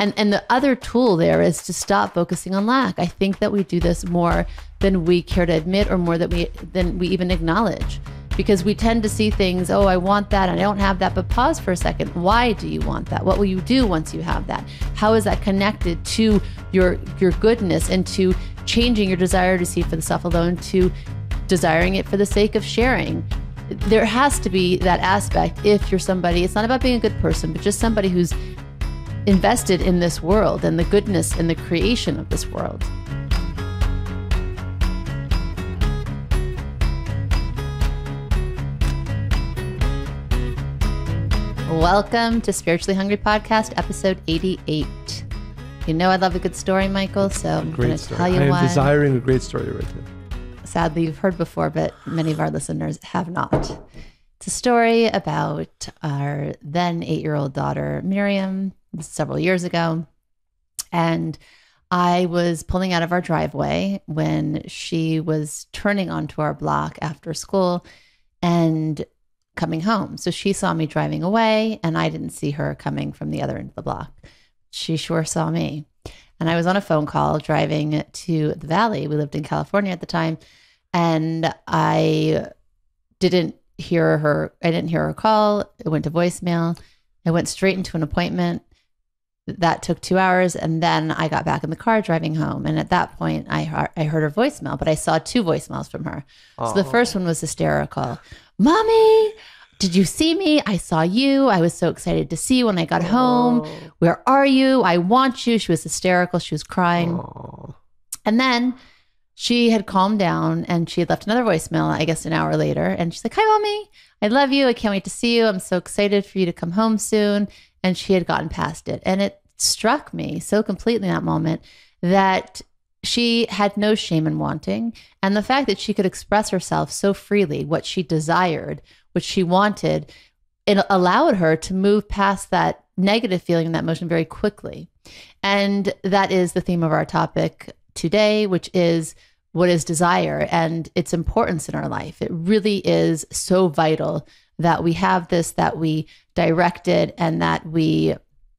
And the other tool there is to stop focusing on lack. I think that we do this more than we care to admit, or more than we even acknowledge. Because we tend to see things, oh, I want that and I don't have that, but pause for a second. Why do you want that? What will you do once you have that? How is that connected to your goodness, and to changing your desire to receive for the self alone to desiring it for the sake of sharing? There has to be that aspect if you're somebody, it's not about being a good person, but just somebody who's invested in this world and the goodness and the creation of this world. Welcome to Spiritually Hungry Podcast, episode 88. You know I love a good story, Michael, so I'm going to tell you why. I am desiring a great story right now. Sadly, you've heard before, but many of our listeners have not. It's a story about our then 8-year-old daughter, Miriam, several years ago. And I was pulling out of our driveway when she was turning onto our block after school and coming home. So she saw me driving away, and I didn't see her coming from the other end of the block. She sure saw me. And I was on a phone call driving to the Valley. We lived in California at the time. And I didn't hear her. I didn't hear her call. It went to voicemail. I went straight into an appointment. That took 2 hours. And then I got back in the car driving home. And at that point, I heard her voicemail, but I saw 2 voicemails from her. So the first one was hysterical. Mommy, did you see me? I saw you. I was so excited to see you when I got home. Where are you? I want you. She was hysterical. She was crying. And then she had calmed down and she had left another voicemail, I guess an hour later. And she's like, hi, Mommy. I love you. I can't wait to see you. I'm so excited for you to come home soon. And she had gotten past it. And it struck me so completely in that moment that she had no shame in wanting. And the fact that she could express herself so freely, what she desired, what she wanted, it allowed her to move past that negative feeling and that emotion very quickly. And that is the theme of our topic today, which is what is desire and its importance in our life. It really is so vital that we have this, that we direct it, and that we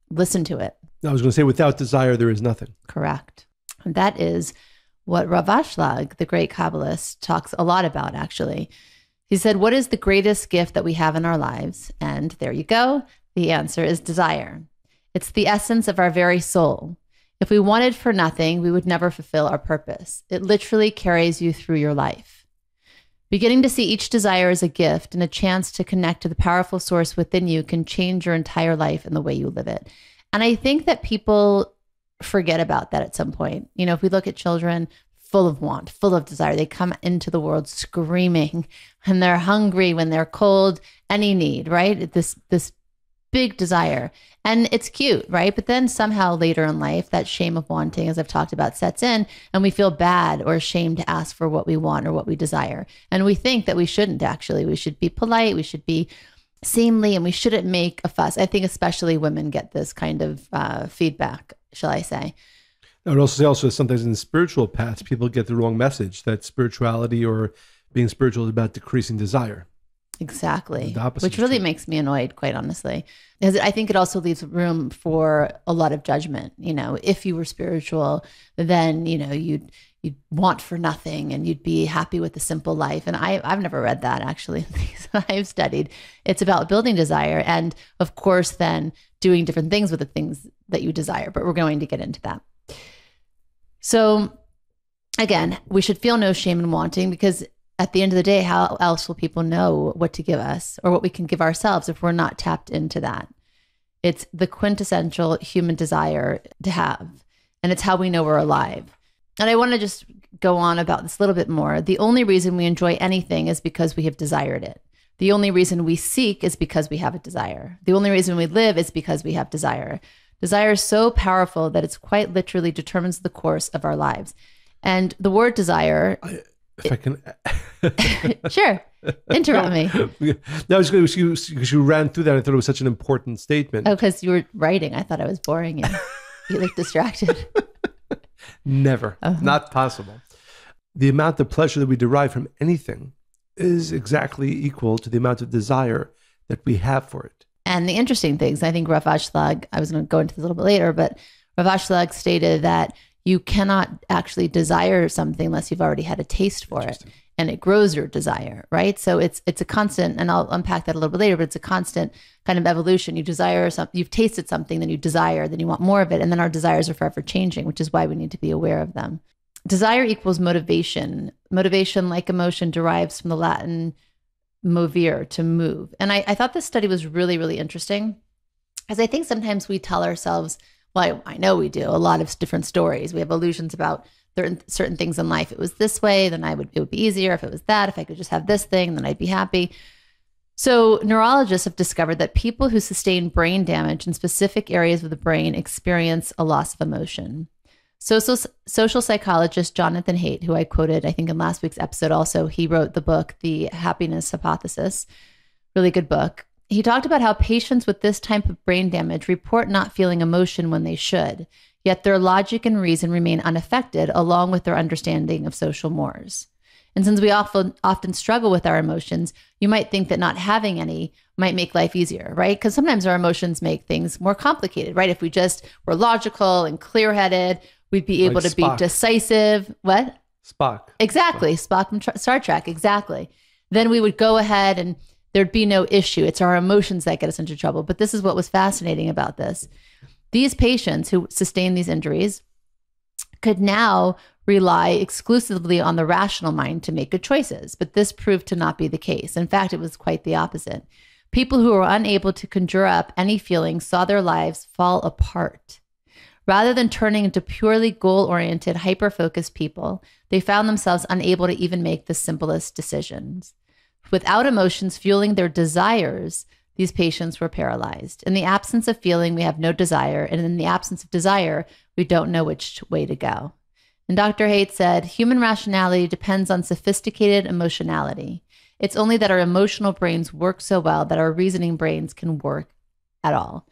listen to it. I was going to say, without desire, there is nothing. Correct. And that is what Rav Ashlag, the great Kabbalist, talks a lot about, actually. He said, what is the greatest gift that we have in our lives? And there you go. The answer is desire. It's the essence of our very soul. If we wanted for nothing, we would never fulfill our purpose. It literally carries you through your life. Beginning to see each desire as a gift and a chance to connect to the powerful source within you can change your entire life and the way you live it. And I think that people forget about that at some point. You know, if we look at children full of want, full of desire, they come into the world screaming, and they're hungry when they're cold, any need, right? This big desire. And it's cute, right? But then somehow later in life, that shame of wanting, as I've talked about, sets in, and we feel bad or ashamed to ask for what we want or what we desire. And we think that we shouldn't actually. We should be polite, we should be seemly, and we shouldn't make a fuss. I think especially women get this kind of feedback, shall I say. I would also say sometimes in the spiritual paths, people get the wrong message that spirituality or being spiritual is about decreasing desire. Exactly. Which really makes me annoyed, quite honestly. Because I think it also leaves room for a lot of judgment. You know, if you were spiritual, then, you know, you'd want for nothing and you'd be happy with the simple life. And I've never read that, actually, in things that I've studied. It's about building desire and, of course, then doing different things with the things that you desire. But we're going to get into that. So, again, we should feel no shame in wanting, because at the end of the day, how else will people know what to give us or what we can give ourselves if we're not tapped into that? It's the quintessential human desire to have, and it's how we know we're alive. And I want to just go on about this a little bit more. The only reason we enjoy anything is because we have desired it. The only reason we seek is because we have a desire. The only reason we live is because we have desire. Desire is so powerful that it's quite literally determines the course of our lives. And the word desire... If I can... Sure. Interrupt me. No, because you ran through that. I thought it was such an important statement. Oh, because you were writing. I thought I was boring you. You looked distracted. Never. Not possible. The amount of pleasure that we derive from anything is exactly equal to the amount of desire that we have for it. And the interesting things, I think Rav Ashlag, I was going to go into this a little bit later, but Rav Ashlag stated that you cannot actually desire something unless you've already had a taste for it, and it grows your desire, right? So it's a constant, and I'll unpack that a little bit later, but it's a constant kind of evolution. You desire something, you've tasted something, then you desire, then you want more of it, and then our desires are forever changing, which is why we need to be aware of them. Desire equals motivation. Motivation, like emotion, derives from the Latin movere, to move. And I thought this study was really, really interesting, because I think sometimes we tell ourselves, well, I know we do, a lot of different stories. We have illusions about certain things in life. It was this way, then it would be easier. If it was that, if I could just have this thing, then I'd be happy. So neurologists have discovered that people who sustain brain damage in specific areas of the brain experience a loss of emotion. Social psychologist Jonathan Haidt, who I quoted, I think in last week's episode also, he wrote the book, The Happiness Hypothesis, really good book. He talked about how patients with this type of brain damage report not feeling emotion when they should, yet their logic and reason remain unaffected, along with their understanding of social mores. And since we often struggle with our emotions, you might think that not having any might make life easier, right? Because sometimes our emotions make things more complicated, right? If we just were logical and clear-headed, we'd be able to be decisive. What? Spock. Exactly. Spock from Star Trek. Exactly. Then we would go ahead and there'd be no issue. It's our emotions that get us into trouble. But this is what was fascinating about this. These patients who sustained these injuries could now rely exclusively on the rational mind to make good choices. But this proved to not be the case. In fact, it was quite the opposite. People who were unable to conjure up any feelings saw their lives fall apart. Rather than turning into purely goal-oriented, hyper-focused people, they found themselves unable to even make the simplest decisions. Without emotions fueling their desires, these patients were paralyzed. In the absence of feeling, we have no desire. And in the absence of desire, we don't know which way to go. And Dr. Haidt said, human rationality depends on sophisticated emotionality. It's only that our emotional brains work so well that our reasoning brains can work at all.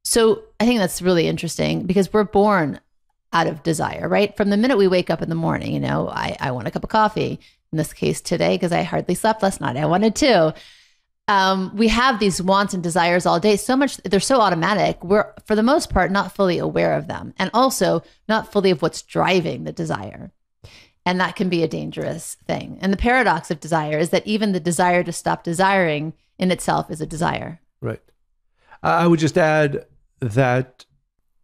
So I think that's really interesting, because we're born out of desire, right? From the minute we wake up in the morning, I want a cup of coffee. In this case today, because I hardly slept last night, I wanted to. We have these wants and desires all day, so much, they're so automatic. We're, for the most part, not fully aware of them, and also not fully of what's driving the desire. And that can be a dangerous thing. And the paradox of desire is that even the desire to stop desiring in itself is a desire. Right. I would just add that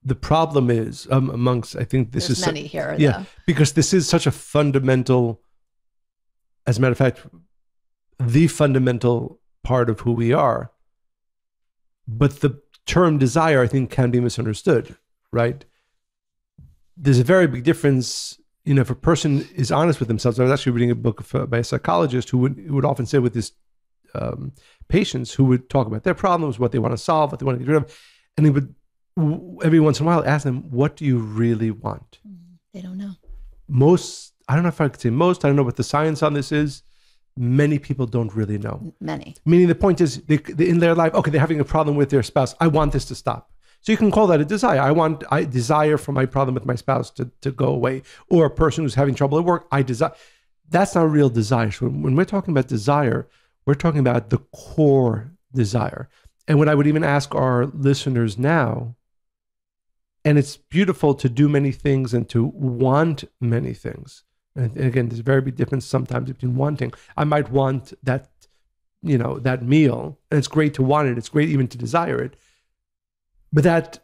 the problem is amongst, I think this There's is many here, yeah, though. because this is such a fundamental, as a matter of fact, the fundamental part of who we are. But the term desire, I think, can be misunderstood, right? There's a very big difference. If a person is honest with themselves, I was actually reading a book by a psychologist who would often say with his patients, who would talk about their problems, what they want to solve, what they want to get rid of. And he would, every once in a while, ask them, what do you really want? They don't know. Most, I don't know if I could say most, I don't know what the science on this is. Many people don't really know. Many. Meaning the point is, they in their life, okay, they're having a problem with their spouse. I want this to stop. So you can call that a desire. I desire for my problem with my spouse to go away. Or a person who's having trouble at work, I desire. That's not a real desire. So when we're talking about desire, we're talking about the core desire. And what I would even ask our listeners now, and it's beautiful to do many things and to want many things. And again, there's a very big difference sometimes between wanting. I might want that, that meal, and it's great to want it. It's great even to desire it. But that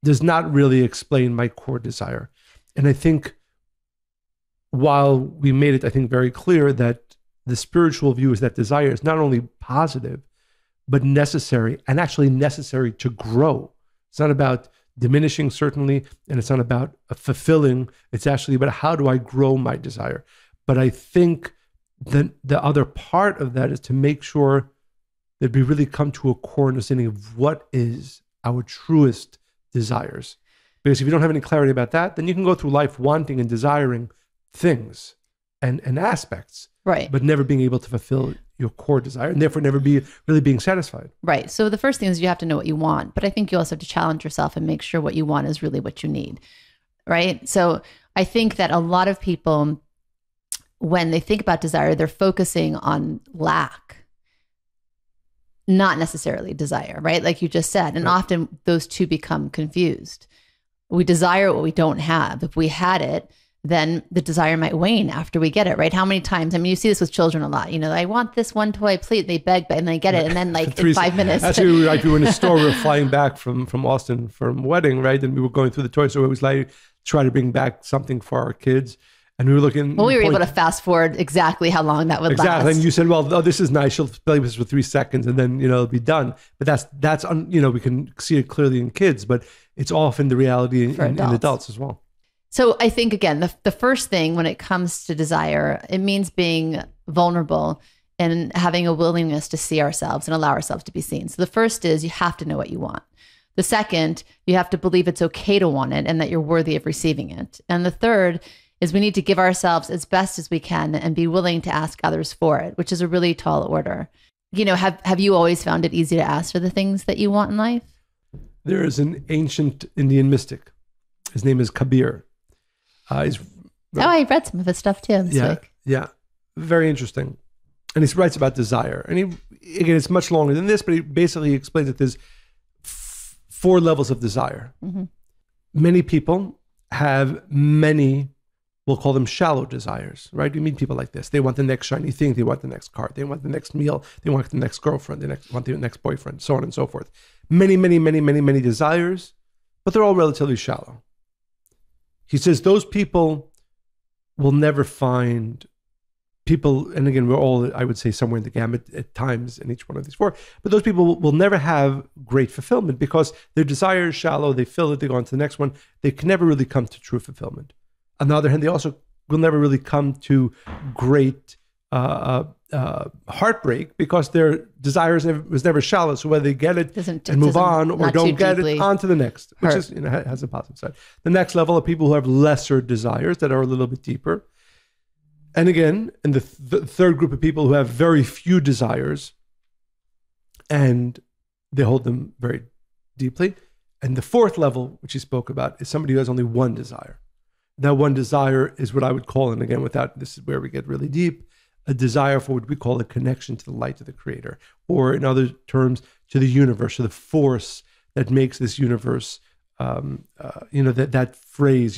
does not really explain my core desire. And I think while we made it, I think, very clear that the spiritual view is that desire is not only positive, but necessary, and actually necessary to grow. It's not about diminishing, certainly, and it's not about fulfilling. It's actually about how do I grow my desire. But I think the other part of that is to make sure that we really come to a core understanding of what is our truest desires. Because if you don't have any clarity about that, then you can go through life wanting and desiring things and aspects, right, but never being able to fulfill your core desire, and therefore never be really being satisfied. Right. So the first thing is you have to know what you want, but I think you also have to challenge yourself and make sure what you want is really what you need. Right. So I think that a lot of people, when they think about desire, they're focusing on lack. not necessarily desire, right? Like you just said. And often those two become confused. We desire what we don't have. If we had it, then the desire might wane after we get it, right? How many times? I mean, you see this with children a lot. You know, I want this one toy, please. They beg, and they get it. And then like in 5 minutes. Actually, like we were in a store, we were flying back from Austin from a wedding, right? And we were going through the toy store. It was like, try to bring back something for our kids. And we were looking. Well, we were able to fast forward exactly how long that would last. Exactly. And you said, well, oh, this is nice. She'll play with this for 3 seconds and then, it'll be done. But that's we can see it clearly in kids, but it's often the reality in adults as well. So I think, again, the first thing when it comes to desire, it means being vulnerable and having a willingness to see ourselves and allow ourselves to be seen. So the first is you have to know what you want. The second, you have to believe it's okay to want it and that you're worthy of receiving it. And the third is we need to give ourselves as best as we can and be willing to ask others for it, which is a really tall order. Have you always found it easy to ask for the things that you want in life? There is an ancient Indian mystic. His name is Kabir. I read some of his stuff too this week. Yeah, very interesting. And he writes about desire. And again, it's much longer than this, but he basically explains that there's 4 levels of desire. Mm-hmm. Many people have many, we'll call them shallow desires, right? You meet people like this. They want the next shiny thing. They want the next car. They want the next meal. They want the next girlfriend. They want the next boyfriend, so on and so forth. Many, many, many, many, many desires, but they're all relatively shallow. He says those people will never find people, and again, we're all, I would say, somewhere in the gamut at times in each one of these 4, but those people will never have great fulfillment because their desire is shallow, they fill it, they go on to the next one. They can never really come to true fulfillment. On the other hand, they also will never really come to great heartbreak because their desire was never shallow. So whether they get it and move on or don't get it, on to the next, which is has a positive side. The next level are people who have lesser desires that are a little bit deeper. And again, in the third group of people who have very few desires and they hold them very deeply. And the fourth level, which he spoke about, is somebody who has only one desire. That one desire is what I would call, and again, this is where we get really deep, a desire for what we call a connection to the light of the creator, or in other terms, to the universe, or the force that makes this universe, that phrase,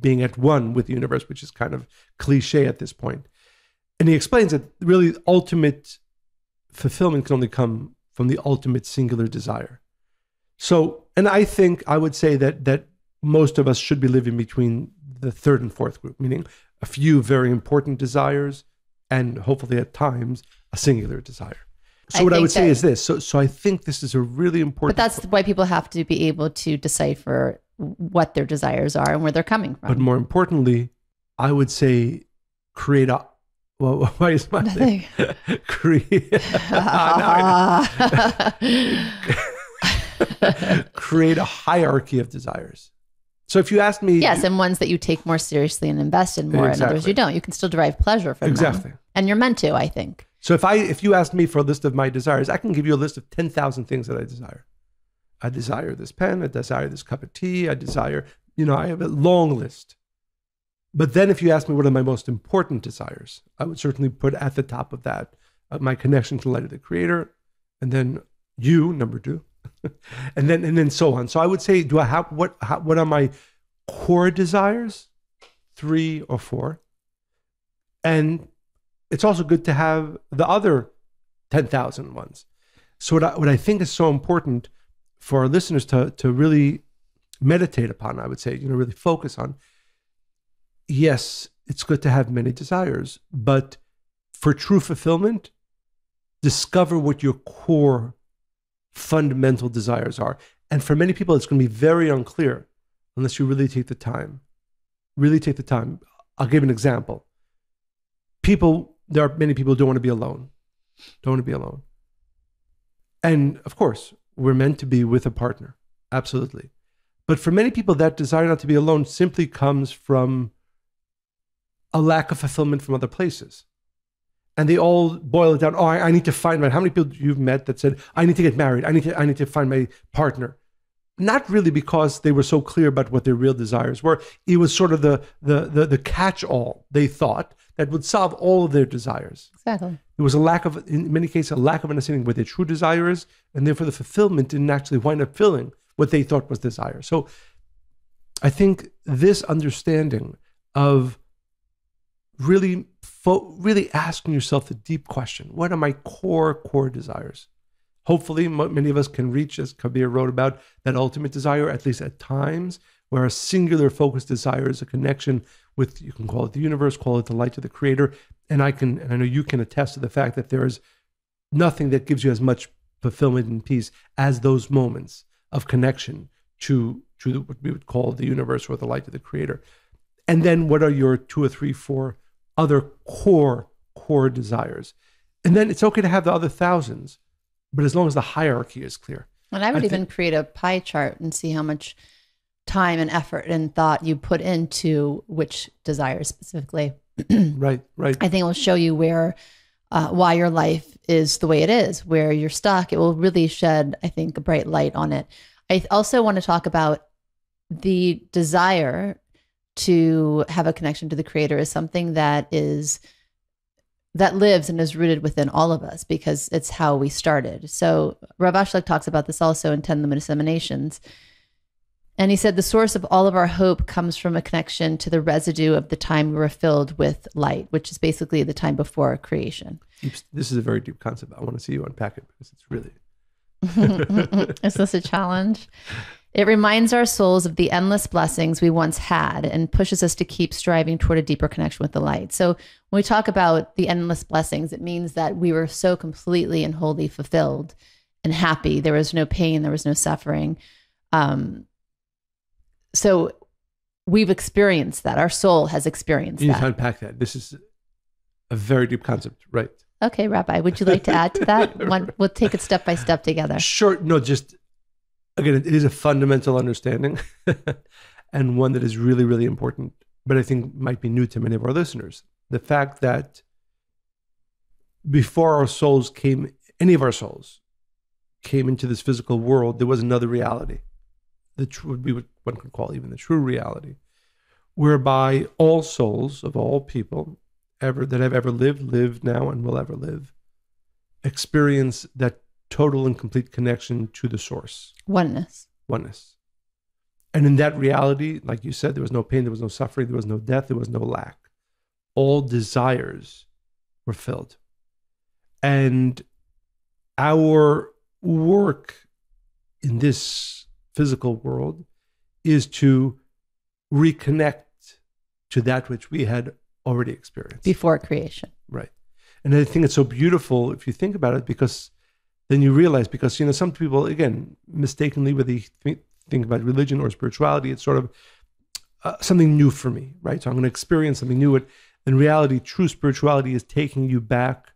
being at one with the universe, which is kind of cliche at this point. And he explains that really ultimate fulfillment can only come from the ultimate singular desire. So, and I think I would say that most of us should be living between the third and fourth group, meaning a few very important desires and hopefully at times a singular desire. So what I would say is this. So I think this is a really important. But that's why people have to be able to decipher what their desires are and where they're coming from. But more importantly, I would say create a. Well, why is my thing? Create a hierarchy of desires. So if you ask me, yes, and ones that you take more seriously and invest in more, and others you don't. You can still derive pleasure from them, and you're meant to, I think. So if you ask me for a list of my desires, I can give you a list of 10,000 things that I desire. I desire this pen. I desire this cup of tea. I desire, I have a long list. But then if you ask me what are my most important desires, I would certainly put at the top of that my connection to the light of the creator, and then you, number 2, and then so on. So I would say, do I have what are my core desires? 3 or 4. And it's also good to have the other 10,000 ones. So what I think is so important for our listeners to really meditate upon, I would say, really focus on. Yes, it's good to have many desires, but for true fulfillment, discover what your core fundamental desires are. And for many people, it's going to be very unclear unless you really take the time. Really take the time. I'll give an example. There are many people who don't want to be alone. Don't want to be alone. And of course, we're meant to be with a partner. Absolutely. But for many people, that desire not to be alone simply comes from a lack of fulfillment from other places. And they all boil it down. Oh, I need to find how many people you've met that said, I need to get married. I need to find my partner. not really because they were so clear about what their real desires were. It was sort of the catch-all, they thought, that would solve all of their desires. Exactly. There was in many cases, a lack of understanding what their true desire is, and therefore the fulfillment didn't actually wind up filling what they thought was desire. So I think this understanding of really asking yourself the deep question, what are my core desires? Hopefully, many of us can reach, as Kabir wrote about, that ultimate desire, at least at times, where a singular focused desire is a connection with, you can call it the universe, call it the light of the creator. And I know you can attest to the fact that there is nothing that gives you as much fulfillment and peace as those moments of connection to what we would call the universe or the light of the creator. And then what are your 2 or 3, 4 other core desires? And then it's okay to have the other thousands, but as long as the hierarchy is clear. And I would even create a pie chart and see how much time and effort and thought you put into which desires specifically. Right. I think it will show you why your life is the way it is, where you're stuck. It will really shed, I think, a bright light on it. I also want to talk about the desire to have a connection to the creator is something that lives and is rooted within all of us because it's how we started. So Rav Ashlag talks about this also in 10 Luminous Emanations. And he said, the source of all of our hope comes from a connection to the residue of the time we were filled with light, which is basically the time before creation. This is a very deep concept. I want to see you unpack it because it's really... Is this a challenge? It reminds our souls of the endless blessings we once had and pushes us to keep striving toward a deeper connection with the light. So when we talk about the endless blessings, it means that we were so completely and wholly fulfilled and happy. There was no pain. There was no suffering. So we've experienced that. Our soul has experienced that. You need to unpack that. This is a very deep concept, right? Okay, Rabbi, would you like to add to that? We'll take it step by step together. Sure. No, just, again, it is a fundamental understanding and one that is really, really important, but I think might be new to many of our listeners. The fact that before any of our souls came into this physical world, there was another reality. One could call even the true reality, whereby all souls of all people that have ever lived now, and will ever live, experience that total and complete connection to the source. Oneness. And in that reality, like you said, there was no pain, there was no suffering, there was no death, there was no lack. All desires were filled. And our work in this physical world is to reconnect to that which we had already experienced. Before creation. Right. And I think it's so beautiful if you think about it, because then you realize, because, some people, again, mistakenly, whether you think about religion or spirituality, it's sort of something new for me, right? So I'm going to experience something new. In reality, true spirituality is taking you back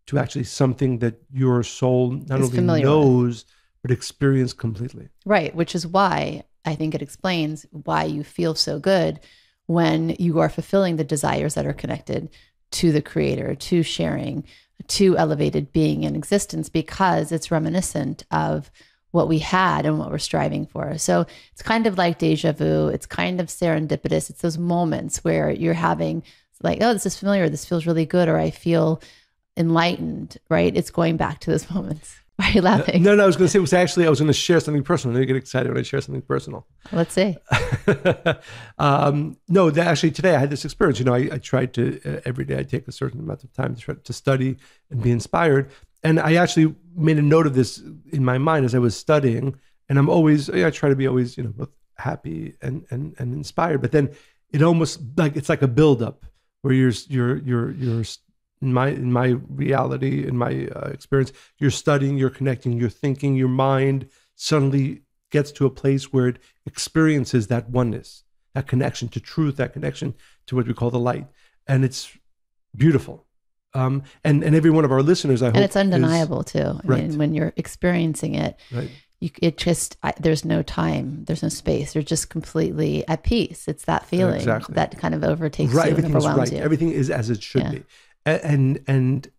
to actually something that your soul not only knows, but experienced completely. Right, which is why I think it explains why you feel so good when you are fulfilling the desires that are connected to the creator, to sharing, to elevated being and existence, because it's reminiscent of what we had and what we're striving for. So it's kind of like deja vu. It's kind of serendipitous. It's those moments where you're having like, oh, this is familiar. This feels really good. Or I feel enlightened, right? It's going back to those moments. Why are you laughing? No, I was going to say, I was going to share something personal. I get excited when I share something personal. Let's see. Actually today I had this experience. I tried to, every day I take a certain amount of time to study and be inspired. And I actually made a note of this in my mind as I was studying. And I try to be always, both happy and inspired. But then it almost it's like a buildup where you're in my reality, in my experience, you're studying, you're connecting, you're thinking, your mind suddenly gets to a place where it experiences that oneness, that connection to truth, that connection to what we call the light. And it's beautiful. And every one of our listeners, I hope. And it's undeniable too. I right. mean, when you're experiencing it, right. There's no time, there's no space. You're just completely at peace. It's that feeling that kind of overtakes you and overwhelms you. Everything is as it should be. And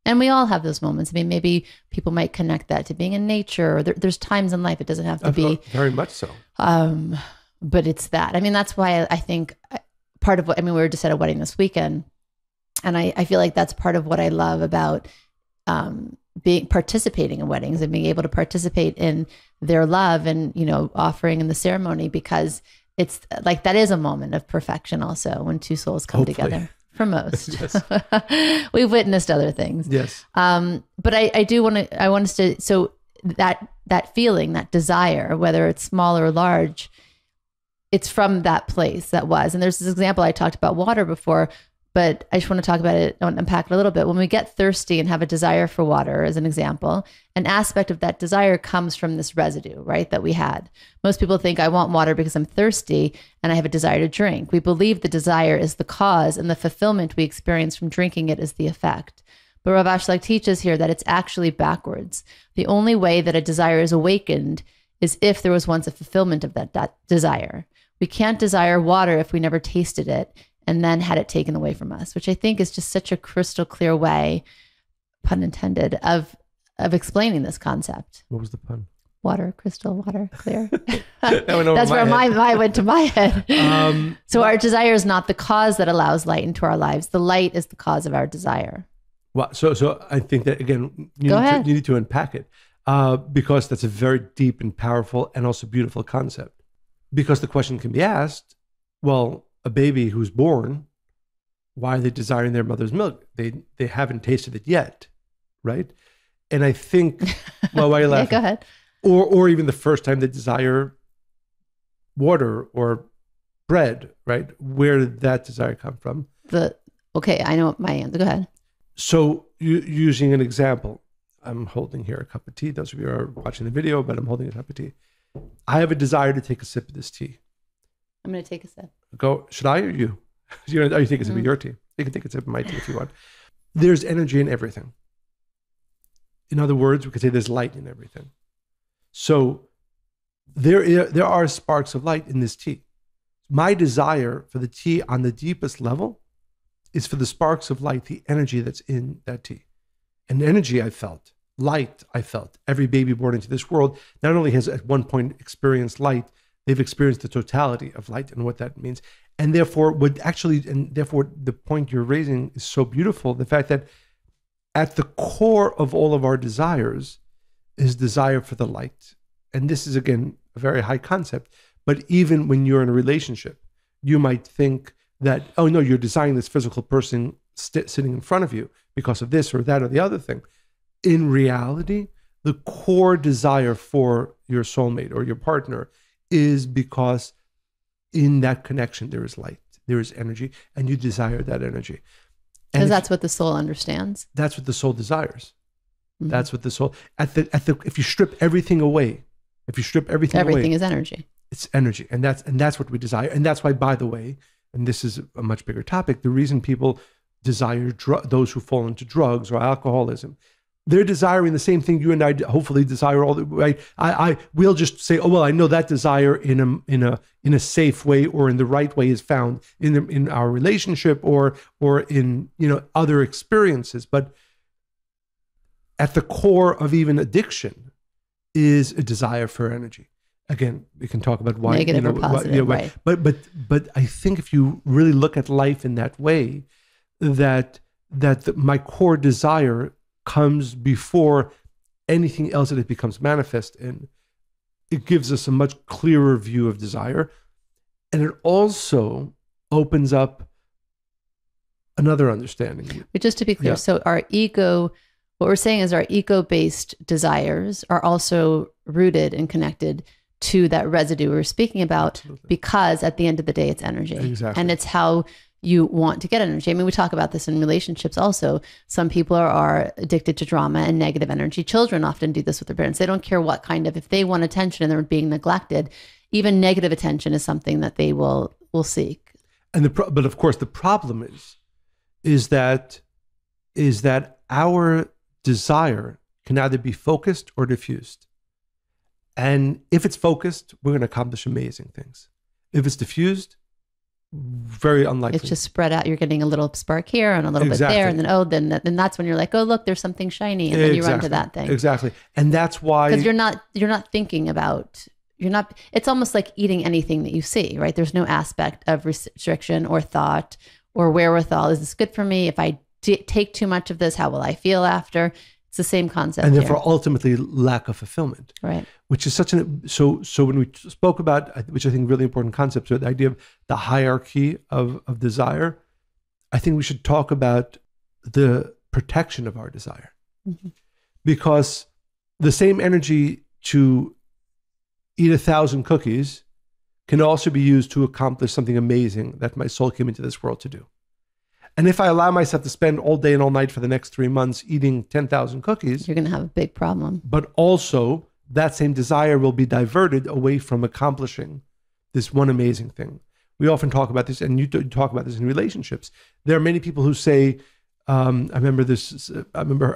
And we all have those moments. I mean, maybe people might connect that to being in nature. Or there's times in life it doesn't have to be. Very much so. But it's that. I mean, that's why I think part of what, I mean, we were just at a wedding this weekend, and I feel like that's part of what I love about participating in weddings and being able to participate in their love and, you know, offering in the ceremony, because it's like, that is a moment of perfection also when two souls come together. For most. We've witnessed other things. Yes. But I want us to, so that feeling, that desire, whether it's small or large, it's from that place that was. And there's this example, I talked about water before, but I just want to talk about it, unpack it a little bit. When we get thirsty and have a desire for water, as an example, an aspect of that desire comes from this residue, right, that we had. Most people think, I want water because I'm thirsty and I have a desire to drink. We believe the desire is the cause and the fulfillment we experience from drinking it is the effect. But Rav Ashlag teaches here that it's actually backwards. The only way that a desire is awakened is if there was once a fulfillment of that desire. We can't desire water if we never tasted it and then had it taken away from us, which I think is just such a crystal clear way, pun intended, of explaining this concept. What was the pun? Water, crystal, water, clear. That's where my mind went to my head. So our desire is not the cause that allows light into our lives. The light is the cause of our desire. Well, so I think that, again, you need to unpack it because that's a very deep and powerful and also beautiful concept. Because the question can be asked, well, a baby who's born, why are they desiring their mother's milk? They haven't tasted it yet, right? And I think, well, why are you laughing? Go ahead. Or even the first time they desire water or bread, right? Where did that desire come from? Okay, I know my answer. Go ahead. So using an example, I'm holding here a cup of tea. Those of you who are watching the video, but I'm holding a cup of tea. I have a desire to take a sip of this tea. I'm going to take a sip. Go. Should I or you? Are you taking a sip of your tea? You can take a sip of my tea if you want. There's energy in everything. In other words, we could say there's light in everything. So there are sparks of light in this tea. My desire for the tea on the deepest level is for the sparks of light, the energy that's in that tea. And energy I felt, light I felt. Every baby born into this world not only has at one point experienced light, they've experienced the totality of light and what that means. And therefore, the point you're raising is so beautiful. The fact that at the core of all of our desires is desire for the light. And this is, again, a very high concept. But even when you're in a relationship, you might think that, oh no, you're desiring this physical person sitting in front of you because of this or that or the other thing. In reality, the core desire for your soulmate or your partner is because in that connection there is light, there is energy, and you desire that energy. Because that's what the soul understands. That's what the soul desires. Mm-hmm. That's what the soul if you strip everything away, everything is energy. It's energy, and that's what we desire. And that's why, by the way, and this is a much bigger topic, the reason people desire those who fall into drugs or alcoholism, they're desiring the same thing you and I hopefully desire. All the right. We'll just say, oh well, I know that desire in a safe way or in the right way is found in our relationship or in other experiences. But at the core of even addiction is a desire for energy. Again, we can talk about why negative or positive, right? But I think if you really look at life in that way, that my core desire comes before anything else that it becomes manifest in. It gives us a much clearer view of desire. And it also opens up another understanding. But just to be clear, so our ego, what we're saying is our ego-based desires are also rooted and connected to that residue we were speaking about. Absolutely. Because at the end of the day, it's energy. Exactly. And it's how you want to get energy. I mean, we talk about this in relationships also. Some people are addicted to drama and negative energy. Children often do this with their parents. They don't care what kind of, if they want attention and they're being neglected, even negative attention is something that they will seek. And but of course, the problem is that our desire can either be focused or diffused. And if it's focused, we're going to accomplish amazing things. If it's diffused, Very unlikely. It's just spread out. You're getting a little spark here and a little bit there. And then, then that's when you're like, oh, look, there's something shiny. And then you run to that thing. Exactly. And that's why. Because you're not thinking about, it's almost like eating anything that you see, right? There's no aspect of restriction or thought or wherewithal. Is this good for me? If I take too much of this, how will I feel after? It's the same concept. And therefore, ultimately, lack of fulfillment. Right. Which is such so when we spoke about, which I think really important concept, so the idea of the hierarchy of desire, I think we should talk about the protection of our desire. Mm-hmm. Because the same energy to eat 1,000 cookies can also be used to accomplish something amazing that my soul came into this world to do. And if I allow myself to spend all day and all night for the next 3 months eating 10,000 cookies, you're going to have a big problem. But also that same desire will be diverted away from accomplishing this one amazing thing. We often talk about this, and you talk about this in relationships. There are many people who say, I remember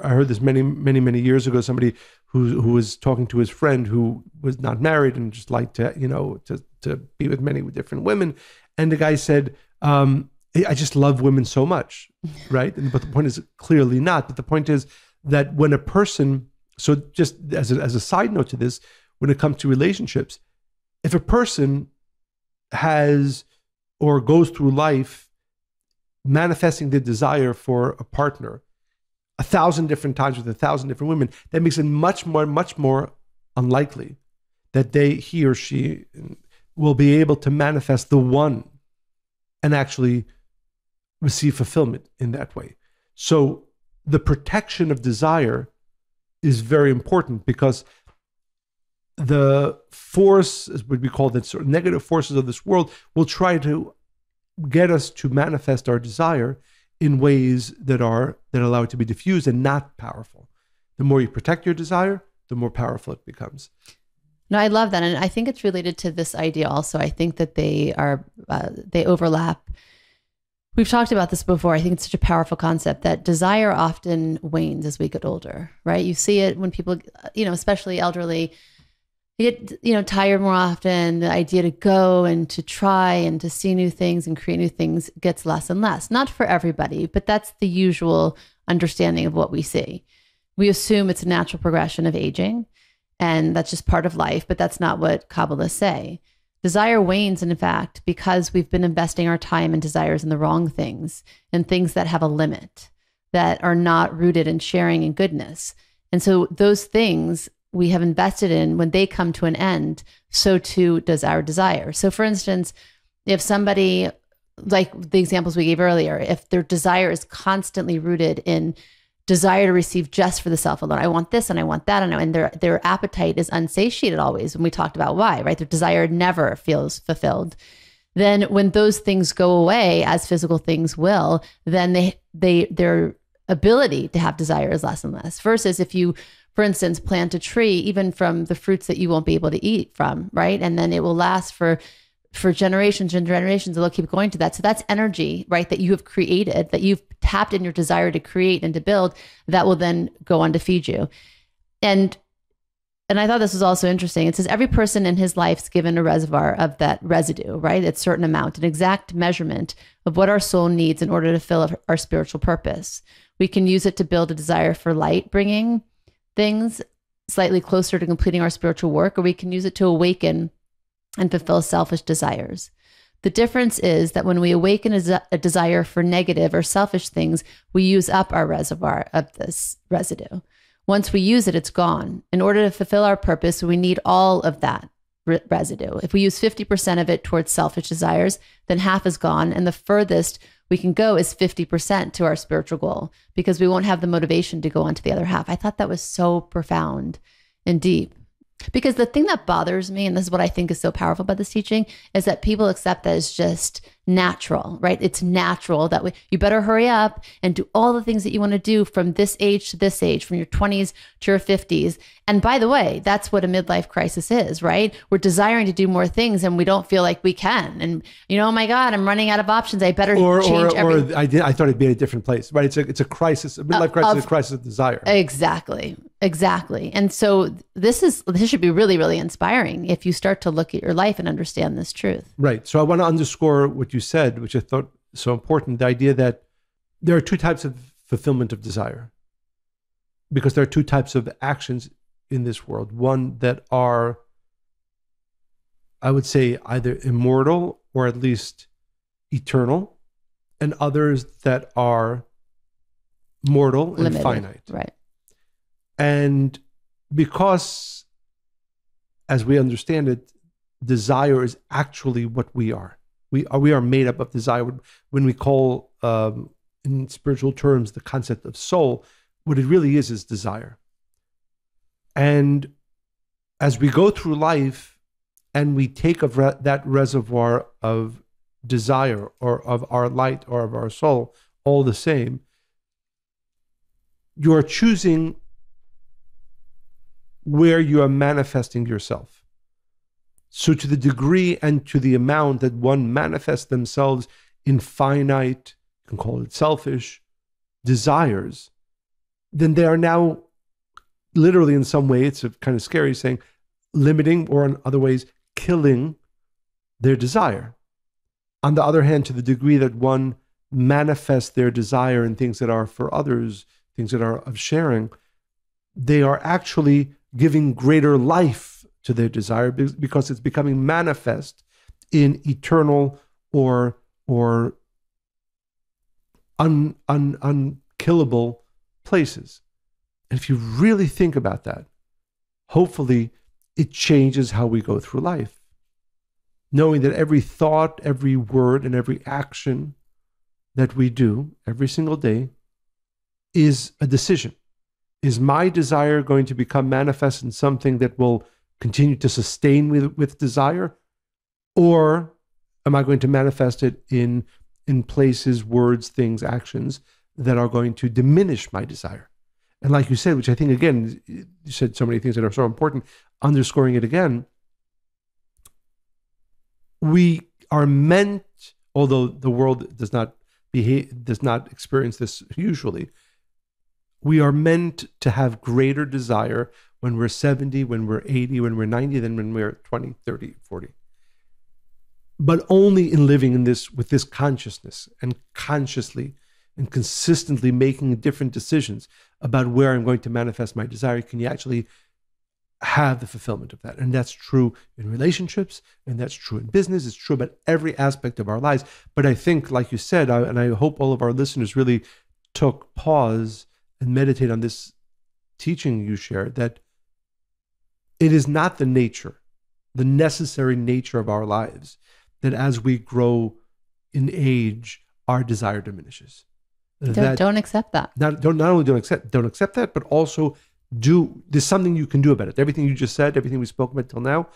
I heard this many years ago, somebody who was talking to his friend who was not married and just liked to, to be with many different women. And the guy said, I just love women so much, right? But the point is clearly not. But the point is that when a person, so just as a side note to this, when it comes to relationships, if a person has or goes through life manifesting the desire for a partner 1,000 different times with 1,000 different women, that makes it much more unlikely that he or she will be able to manifest the one and actually receive fulfillment in that way. So the protection of desire is very important, because the force, as what we call the sort of negative forces of this world, will try to get us to manifest our desire in ways that allow it to be diffused and not powerful. The more you protect your desire, the more powerful it becomes. No, I love that. And I think it's related to this idea also. I think that they overlap. We've talked about this before. I think it's such a powerful concept that desire often wanes as we get older, right? You see it when people, especially elderly, you get, tired more often. The idea to go and to try and to see new things and create new things gets less and less. Not for everybody, but that's the usual understanding of what we see. We assume it's a natural progression of aging, and that's just part of life, but that's not what Kabbalists say. Desire wanes, in fact, because we've been investing our time and desires in the wrong things, and things that have a limit, that are not rooted in sharing and goodness. And so those things we have invested in, when they come to an end, so too does our desire. So for instance, if somebody, like the examples we gave earlier, if their desire is constantly rooted in desire to receive just for the self alone, I want this and I want that, and their appetite is unsatiated always, and we talked about why, right? Their desire never feels fulfilled. Then when those things go away, as physical things will, then their ability to have desire is less and less. Versus if you, for instance, plant a tree, even from the fruits that you won't be able to eat from, right? And then it will last for generations and generations, and they'll keep going to that. So that's energy, right? That you have created, that you've tapped in your desire to create and to build, that will then go on to feed you. And I thought this was also interesting. It says every person in his life is given a reservoir of that residue, right? It's a certain amount, an exact measurement of what our soul needs in order to fill our spiritual purpose. We can use it to build a desire for light bringing things slightly closer to completing our spiritual work, or we can use it to awaken and fulfill selfish desires. The difference is that when we awaken a desire for negative or selfish things, we use up our reservoir of this residue. Once we use it, it's gone. In order to fulfill our purpose, we need all of that residue. If we use 50% of it towards selfish desires, then half is gone, and the furthest we can go is 50% to our spiritual goal, because we won't have the motivation to go on to the other half. I thought that was so profound and deep. Because the thing that bothers me, and this is what I think is so powerful about this teaching, is that people accept that as just natural, right? It's natural that you better hurry up and do all the things that you want to do from this age to this age, from your 20s to your 50s. And by the way, that's what a midlife crisis is, right? We're desiring to do more things and we don't feel like we can. And, oh my God, I'm running out of options. I better change everything. Or I thought it'd be in a different place, right? It's a crisis. A midlife crisis is a crisis of desire. Exactly. And so this should be really, really inspiring if you start to look at your life and understand this truth. Right. So I want to underscore what you you said, which I thought so important, the idea that there are two types of fulfillment of desire, because there are two types of actions in this world. One that are, I would say, either immortal or at least eternal, and others that are mortal and Limited, finite. right? And because, as we understand it, desire is actually what we are. We are made up of desire. When we call, in spiritual terms, the concept of soul, what it really is desire. And as we go through life and we take of that reservoir of desire or of our light or of our soul, all the same, you are choosing where you are manifesting yourself. So to the degree and to the amount that one manifests themselves in finite, you can call it selfish, desires, then they are now literally, in some way, it's a kind of scary saying, limiting, or in other ways, killing their desire. On the other hand, to the degree that one manifests their desire in things that are for others, things that are of sharing, they are actually giving greater life to their desire, because it's becoming manifest in eternal or unkillable places. And if you really think about that, hopefully it changes how we go through life. Knowing that every thought, every word, and every action that we do every single day is a decision. Is my desire going to become manifest in something that will continue to sustain with desire? Or am I going to manifest it in places, words, things, actions that are going to diminish my desire? And like you said, which I think, again, you said so many things that are so important, underscoring it again, we are meant, although the world does not experience this usually, we are meant to have greater desire when we're 70, when we're 80, when we're 90, than when we're 20, 30, 40. But only in living in this, with this consciousness, and consciously and consistently making different decisions about where I'm going to manifest my desire, can you actually have the fulfillment of that. And that's true in relationships, and that's true in business. It's true about every aspect of our lives. But I think, like you said, and I hope all of our listeners really took pause and meditate on this teaching you shared, that it is not the necessary nature of our lives, that as we grow in age, our desire diminishes. Don't accept that. Not only don't accept that, but also there's something you can do about it. Everything you just said, everything we spoke about till now,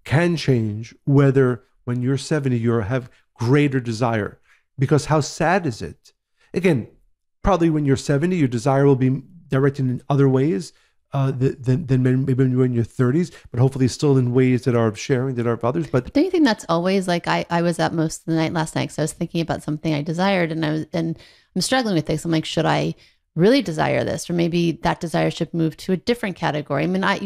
can change whether when you're 70, you have greater desire. Because how sad is it? Again, probably when you're 70, your desire will be directed in other ways than maybe when you're in your 30s, but hopefully still in ways that are of sharing, that are of others. But don't you think that's always like, I was up most of the night last night because I was thinking about something I desired, and I'm struggling with this. I'm like, should I really desire this, or maybe that desire should move to a different category? I mean, I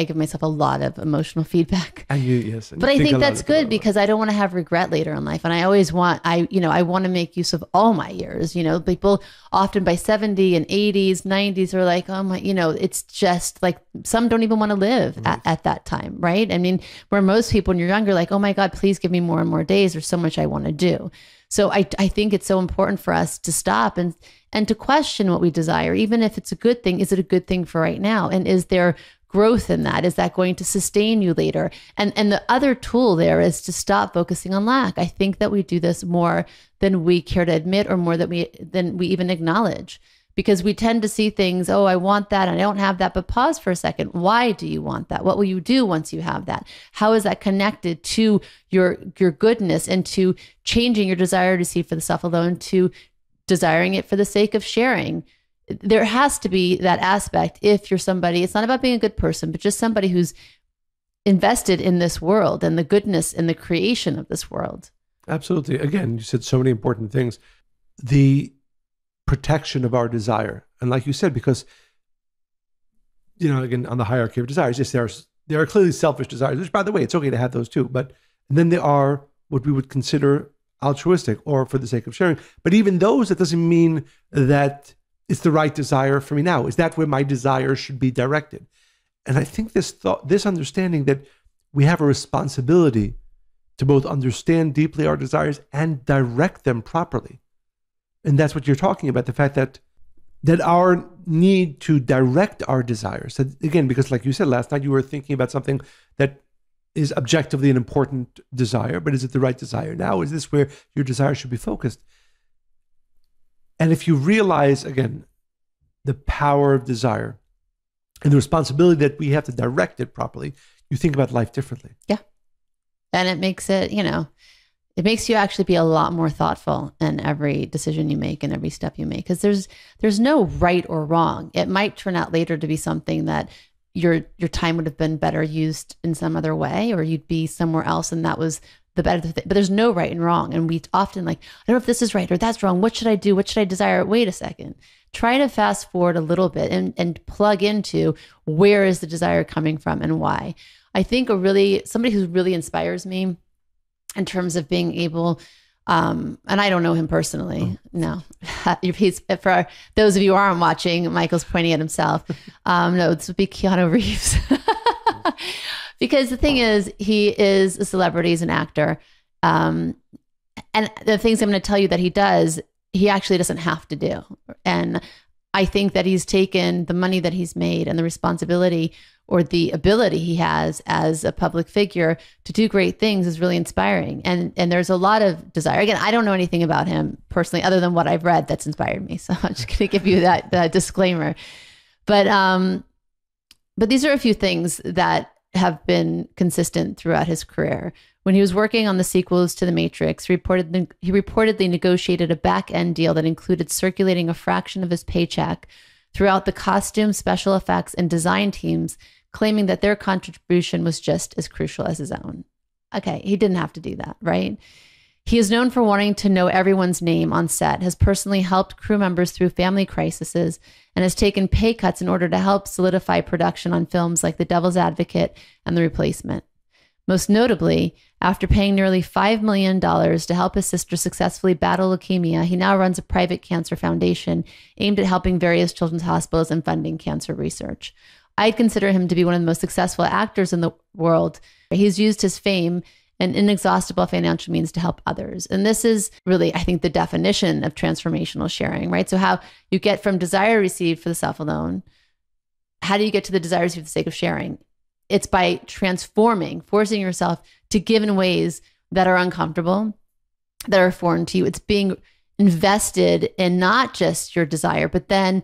give myself a lot of emotional feedback, and yes, and but I think that's good because I don't want to have regret later in life, and I always want I want to make use of all my years. People often by 70 and 80s, 90s are like, oh my, it's just like some don't even want to live at that time, right? I mean, where most people when you're younger, like, oh my God, please give me more and more days. There's so much I want to do. So I think it's so important for us to stop and to question what we desire, even if it's a good thing. Is it a good thing for right now? And is there growth in that? Is that going to sustain you later? And the other tool there is to stop focusing on lack. I think that we do this more than we care to admit, or more than we even acknowledge, because we tend to see things, oh, I want that and I don't have that. But pause for a second. Why do you want that? What will you do once you have that? How is that connected to your goodness, and to changing your desire to see for the self alone to desiring it for the sake of sharing? There has to be that aspect. If you're somebody, it's not about being a good person, but just somebody who's invested in this world and the goodness and the creation of this world. Absolutely. Again, you said so many important things. The protection of our desire. And like you said, because, again, on the hierarchy of desires, yes, there are clearly selfish desires, which, by the way, it's okay to have those too. But And then there are what we would consider altruistic or for the sake of sharing. But even those, that doesn't mean that it's the right desire for me now. Is that where my desire should be directed? And I think this understanding that we have a responsibility to both understand deeply our desires and direct them properly. And that's what you're talking about, the fact that our need to direct our desires. That, again, because like you said last night, you were thinking about something that is objectively an important desire, but is it the right desire now? Is this where your desire should be focused? And if you realize, again, the power of desire and the responsibility that we have to direct it properly, you think about life differently. Yeah. And it makes it, it makes you actually be a lot more thoughtful in every decision you make and every step you make. Because there's no right or wrong. It might turn out later to be something that your time would have been better used in some other way, or you'd be somewhere else and that was the better thing. But there's no right and wrong. And we often I don't know if this is right or that's wrong. What should I do? What should I desire? Wait a second. Try to fast forward a little bit and plug into where is the desire coming from and why. I think somebody who really inspires me in terms of being able, and I don't know him personally. No, he's, for those of you who aren't watching, Michael's pointing at himself. No, this would be Keanu Reeves. Because the thing is, he is a celebrity, he's an actor. And the things I'm going to tell you that he does, he actually doesn't have to do. And I think that he's taken the money that he's made and the responsibility or the ability he has as a public figure to do great things is really inspiring. And there's a lot of desire. Again, I don't know anything about him personally, other than what I've read that's inspired me. So I'm just going to give you that disclaimer. But these are a few things that have been consistent throughout his career. When he was working on the sequels to The Matrix, he reportedly negotiated a back-end deal that included circulating a fraction of his paycheck throughout the costume, special effects, and design teams, claiming that their contribution was just as crucial as his own. Okay, he didn't have to do that, right? He is known for wanting to know everyone's name on set, has personally helped crew members through family crises, and has taken pay cuts in order to help solidify production on films like The Devil's Advocate and The Replacement. Most notably, after paying nearly $5 million to help his sister successfully battle leukemia, he now runs a private cancer foundation aimed at helping various children's hospitals and funding cancer research. I'd consider him to be one of the most successful actors in the world. He's used his fame and inexhaustible financial means to help others. And this is really, I think, the definition of transformational sharing, right? So how you get from desire received for the self alone, how do you get to the desire received for the sake of sharing? It's by transforming, forcing yourself to give in ways that are uncomfortable, that are foreign to you. It's being invested in not just your desire, but then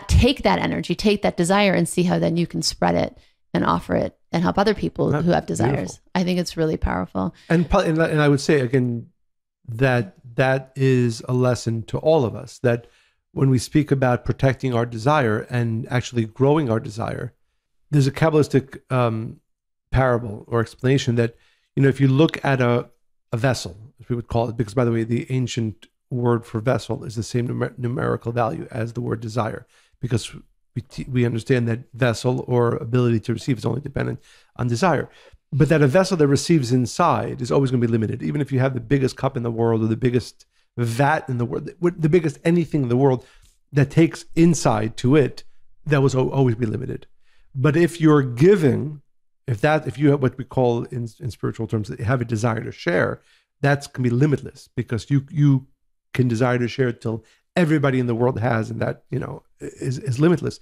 take that energy, take that desire and see how then you can spread it and offer it and help other people who have desires. Beautiful. I think it's really powerful. And I would say, again, that is a lesson to all of us, that when we speak about protecting our desire and actually growing our desire, there's a kabbalistic parable or explanation that, if you look at a vessel, as we would call it, because by the way, the ancient word for vessel is the same numerical value as the word desire, because we understand that vessel or ability to receive is only dependent on desire. But that a vessel that receives inside is always going to be limited. Even if you have the biggest cup in the world or the biggest vat in the world, the biggest anything in the world that takes inside to it, that will always be limited. But if you're giving, if you have what we call in spiritual terms, have a desire to share, that can be limitless, because you can desire to share till everybody in the world has, and that is limitless.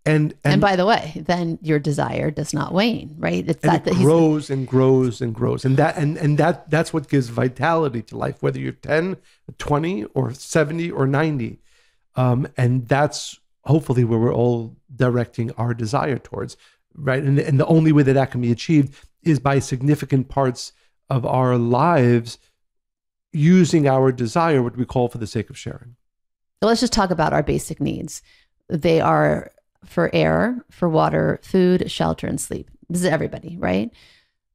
And by the way, then your desire does not wane, right? It's and it grows and grows and grows, and that's what gives vitality to life, whether you're 10, 20, or 70 or 90, and that's hopefully where we're all directing our desire towards, right? And the only way that can be achieved is by significant parts of our lives using our desire, what we call for the sake of sharing. So let's just talk about our basic needs. They are for air, for water, food, shelter, and sleep. This is everybody, right?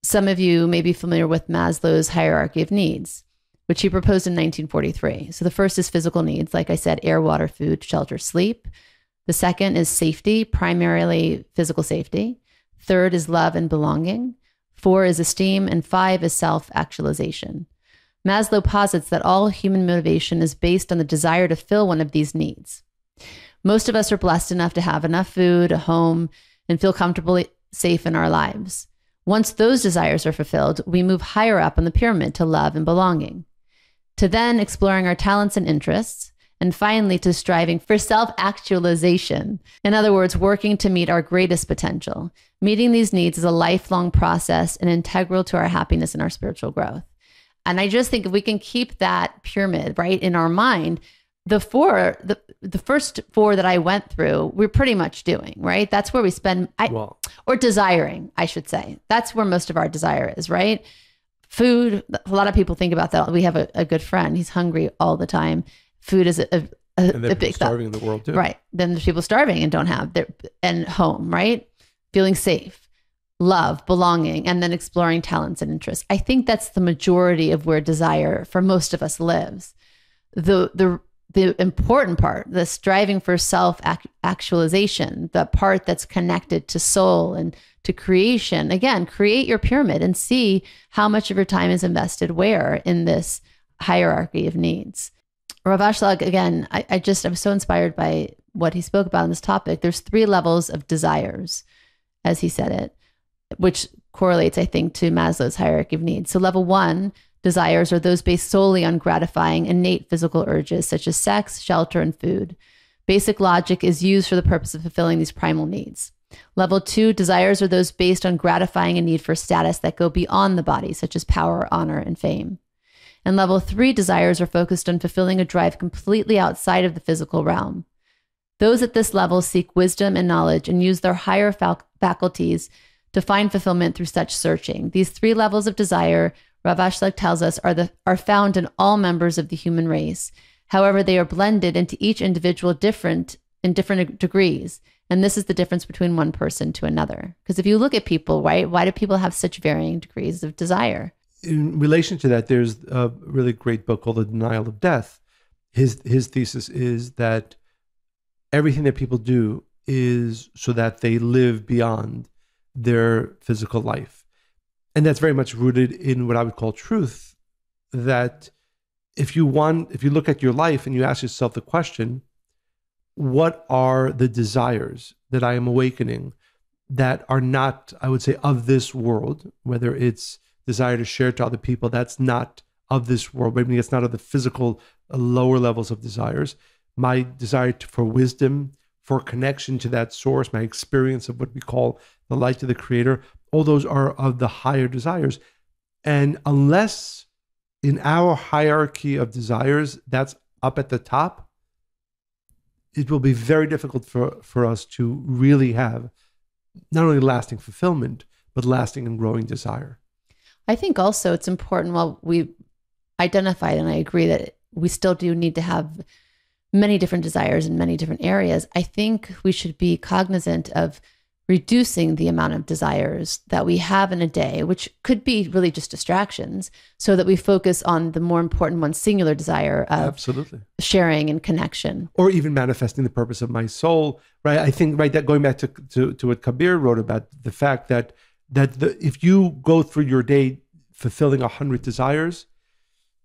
Some of you may be familiar with Maslow's hierarchy of needs, which he proposed in 1943. So the first is physical needs, like I said, air, water, food, shelter, sleep. The second is safety, primarily physical safety. Third is love and belonging. 4 is esteem, and 5 is self-actualization. Maslow posits that all human motivation is based on the desire to fill one of these needs. Most of us are blessed enough to have enough food, a home, and feel comfortably safe in our lives. Once those desires are fulfilled, we move higher up on the pyramid to love and belonging, to then exploring our talents and interests, and finally to striving for self-actualization. In other words, working to meet our greatest potential. Meeting these needs is a lifelong process and integral to our happiness and our spiritual growth. And I just think if we can keep that pyramid right in our mind, the first 4 that I went through, we're pretty much doing, right? That's where we spend, or desiring, I should say. That's where most of our desire is, right? Food, a lot of people think about that. We have a good friend. He's hungry all the time. Food is a big starving in the world too. Right. Then there's people starving and don't have and home, right? Feeling safe, love, belonging, and then exploring talents and interests. I think that's the majority of where desire for most of us lives. The important part, the striving for self-actualization, the part that's connected to soul and to creation. Again, create your pyramid and see how much of your time is invested where in this hierarchy of needs. Rav Ashlag, again, I was so inspired by what he spoke about on this topic. There's 3 levels of desires, as he said it, which correlates, I think, to Maslow's hierarchy of needs. So level 1, desires are those based solely on gratifying innate physical urges, such as sex, shelter, and food. Basic logic is used for the purpose of fulfilling these primal needs. Level 2, desires are those based on gratifying a need for status that go beyond the body, such as power, honor, and fame. And level 3, desires are focused on fulfilling a drive completely outside of the physical realm. Those at this level seek wisdom and knowledge and use their higher faculties to find fulfillment through such searching. These 3 levels of desire, Rav Ashlag tells us, are found in all members of the human race. However, they are blended into each individual in different degrees. And this is the difference between one person to another. Because if you look at people, right, why do people have such varying degrees of desire? In relation to that, there's a really great book called The Denial of Death. His thesis is that everything that people do is so that they live beyond their physical life. And that's very much rooted in what I would call truth, that if you look at your life and you ask yourself the question, what are the desires that I am awakening that are not, I would say, of this world, whether it's desire to share to other people, that's not of this world, maybe it's not of the physical lower levels of desires. My desire for wisdom, for connection to that source, my experience of what we call the light of the creator, all those are of the higher desires. And unless in our hierarchy of desires, that's up at the top, it will be very difficult for us to really have not only lasting fulfillment, but lasting and growing desire. I think also it's important, while we identified, and I agree that we still do need to have many different desires in many different areas, I think we should be cognizant of reducing the amount of desires that we have in a day, which could be really just distractions, so that we focus on the more important one, singular desire of absolutely sharing and connection. Or even manifesting the purpose of my soul, right? I think, right, that going back to what Kabir wrote about the fact that if you go through your day fulfilling 100 desires,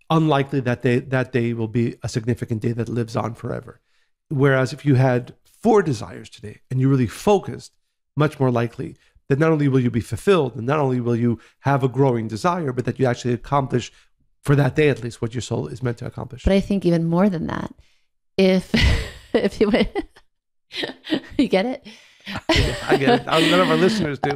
unlikely that day will be a significant day that lives on forever. Whereas if you had 4 desires today and you really focused, much more likely that not only will you be fulfilled and not only will you have a growing desire, but that you actually accomplish, for that day at least, what your soul is meant to accomplish. But I think even more than that, if you you get it? I get it. None of our listeners do.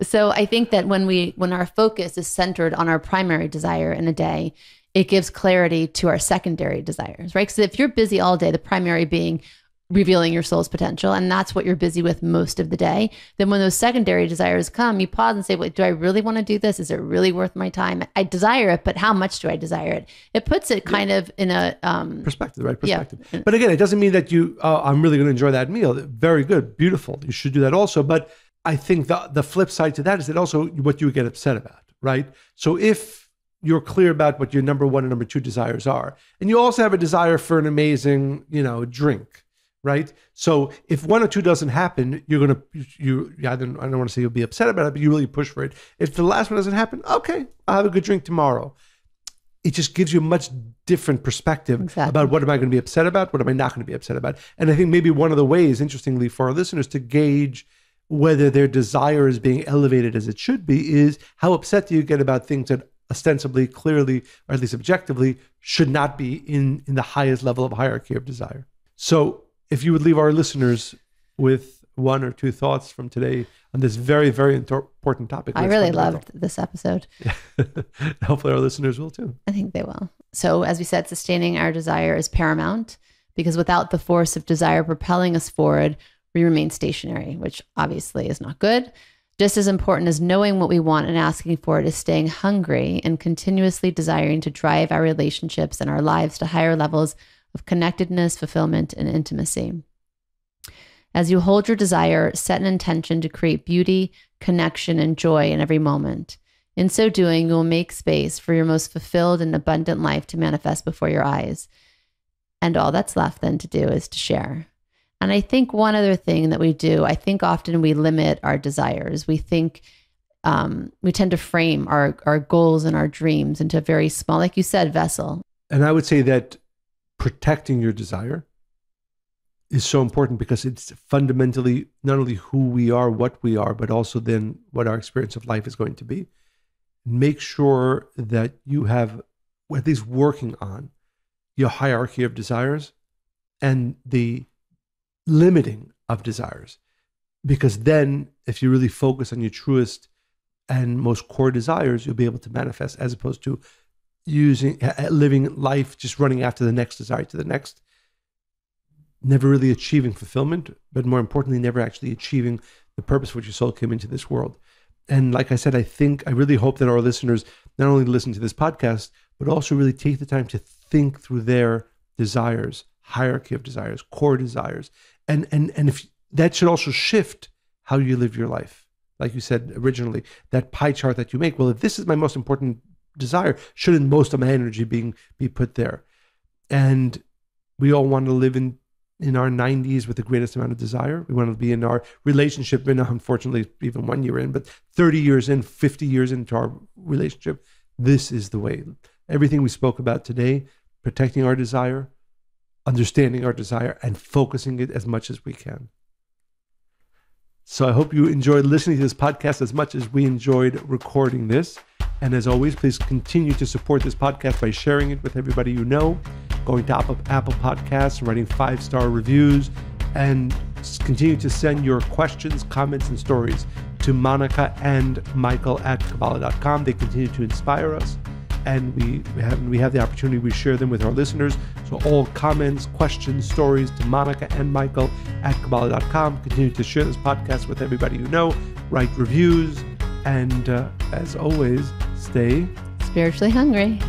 So I think that when our focus is centered on our primary desire in a day, it gives clarity to our secondary desires, right? So if you're busy all day, the primary being revealing your soul's potential, and that's what you're busy with most of the day, then when those secondary desires come, you pause and say, wait, do I really want to do this? Is it really worth my time? I desire it, but how much do I desire it? It puts it kind of in a perspective, right? Perspective. Yeah. But again, it doesn't mean that I'm really going to enjoy that meal. Very good, beautiful. You should do that also. But I think the flip side to that is that also what you would get upset about, right? So if you're clear about what your number 1 and number 2 desires are, and you also have a desire for an amazing, drink, right? So if one or two doesn't happen, I don't want to say you'll be upset about it, but you really push for it. If the last one doesn't happen, okay, I'll have a good drink tomorrow. It just gives you a much different perspective about what am I going to be upset about, what am I not going to be upset about. And I think maybe one of the ways, interestingly, for our listeners to gauge whether their desire is being elevated as it should be is how upset do you get about things that ostensibly, clearly, or at least objectively, should not be in the highest level of hierarchy of desire. So if you would leave our listeners with one or two thoughts from today on this very, very important topic. I really loved this episode. Yeah. Hopefully our listeners will too. I think they will. So as we said, sustaining our desire is paramount because without the force of desire propelling us forward, we remain stationary, which obviously is not good. Just as important as knowing what we want and asking for it is staying hungry and continuously desiring to drive our relationships and our lives to higher levels of connectedness, fulfillment, and intimacy. As you hold your desire, set an intention to create beauty, connection, and joy in every moment. In so doing, you will make space for your most fulfilled and abundant life to manifest before your eyes. And all that's left then to do is to share. And I think one other thing that we do, I think often we limit our desires. We think we tend to frame our goals and our dreams into a very small, like you said, vessel. And I would say that protecting your desire is so important because it's fundamentally not only who we are, what we are, but also then what our experience of life is going to be. Make sure that you have at least working on your hierarchy of desires and the limiting of desires. Because then if you really focus on your truest and most core desires, you'll be able to manifest as opposed to living life just running after the next desire to the next, never really achieving fulfillment, but more importantly, never actually achieving the purpose for which your soul came into this world. And like I said, I really hope that our listeners not only listen to this podcast, but also really take the time to think through their desires, hierarchy of desires, core desires. And if that should also shift how you live your life. Like you said originally, that pie chart that you make, well, if this is my most important desire, shouldn't most of my energy be put there? And we all want to live in our 90s with the greatest amount of desire. We want to be in our relationship, unfortunately, even 1 year in, but 30 years in, 50 years into our relationship. This is the way. Everything we spoke about today, protecting our desire, understanding our desire, and focusing it as much as we can. So I hope you enjoyed listening to this podcast as much as we enjoyed recording this. And as always, please continue to support this podcast by sharing it with everybody you know, going to Apple Podcasts, writing 5-star reviews, and continue to send your questions, comments, and stories to Monica and Michael at Kabbalah.com. They continue to inspire us, and we have the opportunity, we share them with our listeners. So all comments, questions, stories to Monica and Michael at Kabbalah.com. Continue to share this podcast with everybody you know, write reviews, and as always, stay spiritually hungry.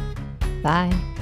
Bye.